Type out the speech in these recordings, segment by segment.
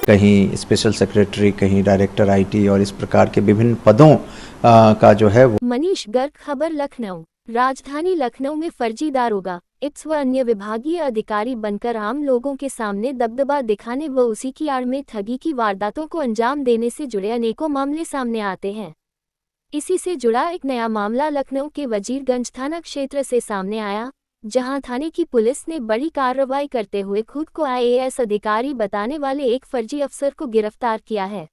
कहीं special secretary, कहीं director IT और इस प्रकार के विभिन्न पदों का जो है वो। मनीष गर्ग, खबर लखनऊ। राजधानी लखनऊ में फर्जी दारोगा, इप्स व अन्य विभागीय अधिकारी बनकर आम लोगों के सामने दबदबा दिखाने व उसी की आड़ में ठगी की वारदातों को अंजाम देने से जुड़े अनेकों मामले सामने आते हैं। इसी से जुड़ा एक नया मामला लखनऊ के वजीरगंज थाना क्षेत्र से सामने आया, जहां थाने की पुलिस ने बड़ी कार्रवाई करते हुए खुद को आईएएस अधिकारी बताने वाले एक फर्जी अफसर को गिरफ्तार किया है।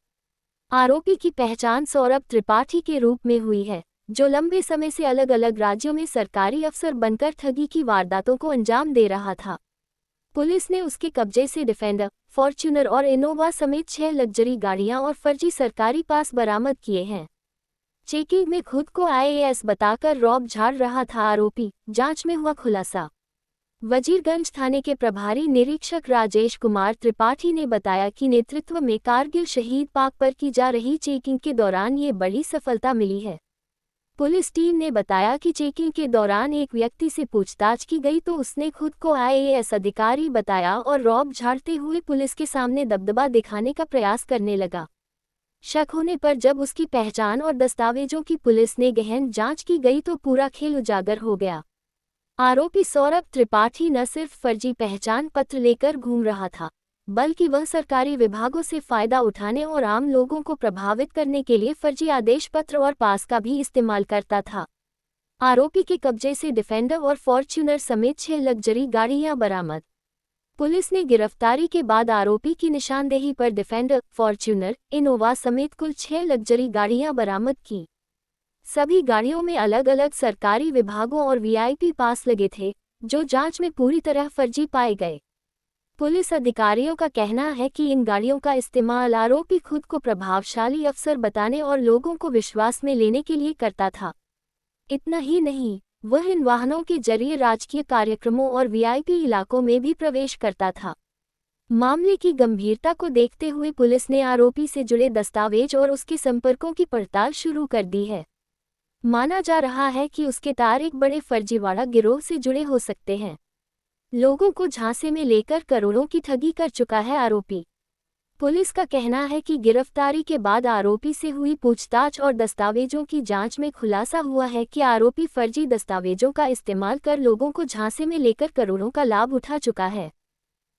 आरोपी की पहचान सौरभ त्रिपाठी के रूप में हुई है, जो लंबे समय से अलग अलग राज्यों में सरकारी अफसर बनकर ठगी की वारदातों को अंजाम दे रहा था। पुलिस ने उसके कब्जे से डिफेंडर, फॉर्च्यूनर और इनोवा समेत 6 लग्जरी गाड़ियां और फर्जी सरकारी पास बरामद किए हैं। चेकिंग में खुद को आईएएस बताकर रौब झाड़ रहा था आरोपी, जांच में हुआ खुलासा। वजीरगंज थाने के प्रभारी निरीक्षक राजेश कुमार त्रिपाठी ने बताया कि नेतृत्व में कारगिल शहीद पार्क पर की जा रही चेकिंग के दौरान ये बड़ी सफलता मिली है। पुलिस टीम ने बताया कि चेकिंग के दौरान एक व्यक्ति से पूछताछ की गई तो उसने खुद को आईएएस अधिकारी बताया और रौब झाड़ते हुए पुलिस के सामने दबदबा दिखाने का प्रयास करने लगा। शक होने पर जब उसकी पहचान और दस्तावेजों की पुलिस ने गहन जांच की गई तो पूरा खेल उजागर हो गया। आरोपी सौरभ त्रिपाठी न सिर्फ फर्जी पहचान पत्र लेकर घूम रहा था, बल्कि वह सरकारी विभागों से फायदा उठाने और आम लोगों को प्रभावित करने के लिए फर्जी आदेश पत्र और पास का भी इस्तेमाल करता था। आरोपी के कब्जे से डिफेंडर और फॉर्च्यूनर समेत 6 लग्जरी गाड़ियां बरामद। पुलिस ने गिरफ्तारी के बाद आरोपी की निशानदेही पर डिफेंडर, फॉर्च्यूनर, इनोवा समेत कुल 6 लग्जरी गाड़ियां बरामद की। सभी गाड़ियों में अलग अलग सरकारी विभागों और वीआईपी पास लगे थे, जो जांच में पूरी तरह फर्जी पाए गए। पुलिस अधिकारियों का कहना है कि इन गाड़ियों का इस्तेमाल आरोपी खुद को प्रभावशाली अफसर बताने और लोगों को विश्वास में लेने के लिए करता था। इतना ही नहीं, वह इन वाहनों के जरिए राजकीय कार्यक्रमों और वीआईपी इलाकों में भी प्रवेश करता था। मामले की गंभीरता को देखते हुए पुलिस ने आरोपी से जुड़े दस्तावेज और उसके संपर्कों की पड़ताल शुरू कर दी है। माना जा रहा है कि उसके तार एक बड़े फर्जीवाड़ा गिरोह से जुड़े हो सकते हैं। लोगों को झांसे में लेकर करोड़ों की ठगी कर चुका है आरोपी। पुलिस का कहना है कि गिरफ्तारी के बाद आरोपी से हुई पूछताछ और दस्तावेजों की जांच में खुलासा हुआ है कि आरोपी फर्जी दस्तावेजों का इस्तेमाल कर लोगों को झांसे में लेकर करोड़ों का लाभ उठा चुका है।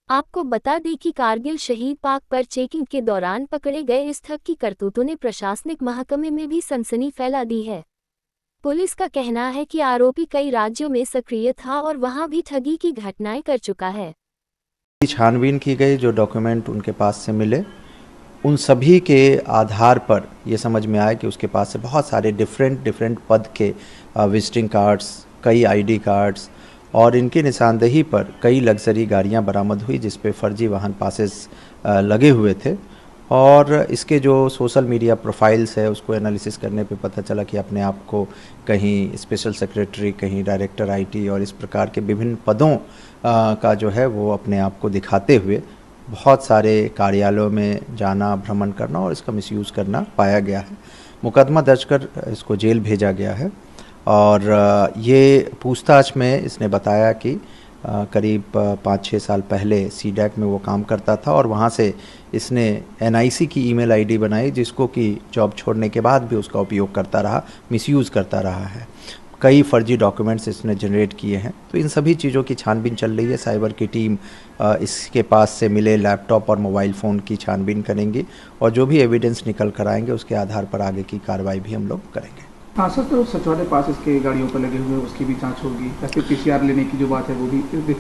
आपको बता दें कि कारगिल शहीद पार्क पर चेकिंग के दौरान पकड़े गए इस ठग की करतूतों ने प्रशासनिक महकमे में भी सनसनी फैला दी है। पुलिस का कहना है कि आरोपी कई राज्यों में सक्रिय था और वहां भी ठगी की घटनाएं कर चुका है। छानबीन की गई, जो डॉक्यूमेंट उनके पास से मिले, उन सभी के आधार पर ये समझ में आया कि उसके पास से बहुत सारे डिफरेंट पद के विजिटिंग कार्ड्स, कई आईडी कार्ड्स और इनकी निशानदेही पर कई लग्जरी गाड़ियां बरामद हुई, जिस पे फर्जी वाहन पासेस लगे हुए थे। और इसके जो सोशल मीडिया प्रोफाइल्स है उसको एनालिसिस करने पे पता चला कि अपने आप को कहीं स्पेशल सेक्रेटरी, कहीं डायरेक्टर आईटी और इस प्रकार के विभिन्न पदों का जो है वो अपने आप को दिखाते हुए बहुत सारे कार्यालयों में जाना, भ्रमण करना और इसका मिसयूज़ करना पाया गया है। मुकदमा दर्ज कर इसको जेल भेजा गया है और ये पूछताछ में इसने बताया कि करीब 5-6 साल पहले सीडैक में वो काम करता था और वहाँ से इसने एनआईसी की ईमेल आईडी बनाई, जिसको कि जॉब छोड़ने के बाद भी उसका उपयोग करता रहा, मिसयूज़ करता रहा है। कई फर्जी डॉक्यूमेंट्स इसने जनरेट किए हैं। तो इन सभी चीज़ों की छानबीन चल रही है। साइबर की टीम इसके पास से मिले लैपटॉप और मोबाइल फ़ोन की छानबीन करेंगी और जो भी एविडेंस निकल कर आएंगे उसके आधार पर आगे की कार्रवाई भी हम लोग करेंगे। हाँ सर, तो सचिवालय पास इसके गाड़ियों पर लगे हुए उसकी भी जांच होगी या फिर पीसीआर लेने की जो बात है वो भी?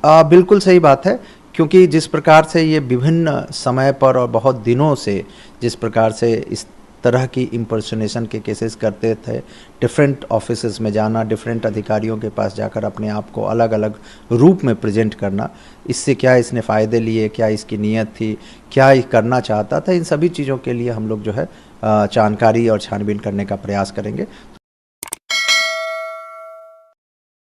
बिल्कुल सही बात है, क्योंकि जिस प्रकार से ये विभिन्न समय पर और बहुत दिनों से जिस प्रकार से इस तरह की इम्पर्सनेशन के केसेस करते थे, डिफरेंट ऑफिसेस में जाना, डिफरेंट अधिकारियों के पास जाकर अपने आप को अलग अलग रूप में प्रेजेंट करना, इससे क्या इसने फ़ायदे लिए, क्या इसकी नीयत थी, क्या ये करना चाहता था, इन सभी चीज़ों के लिए हम लोग जो है जानकारी और छानबीन करने का प्रयास करेंगे।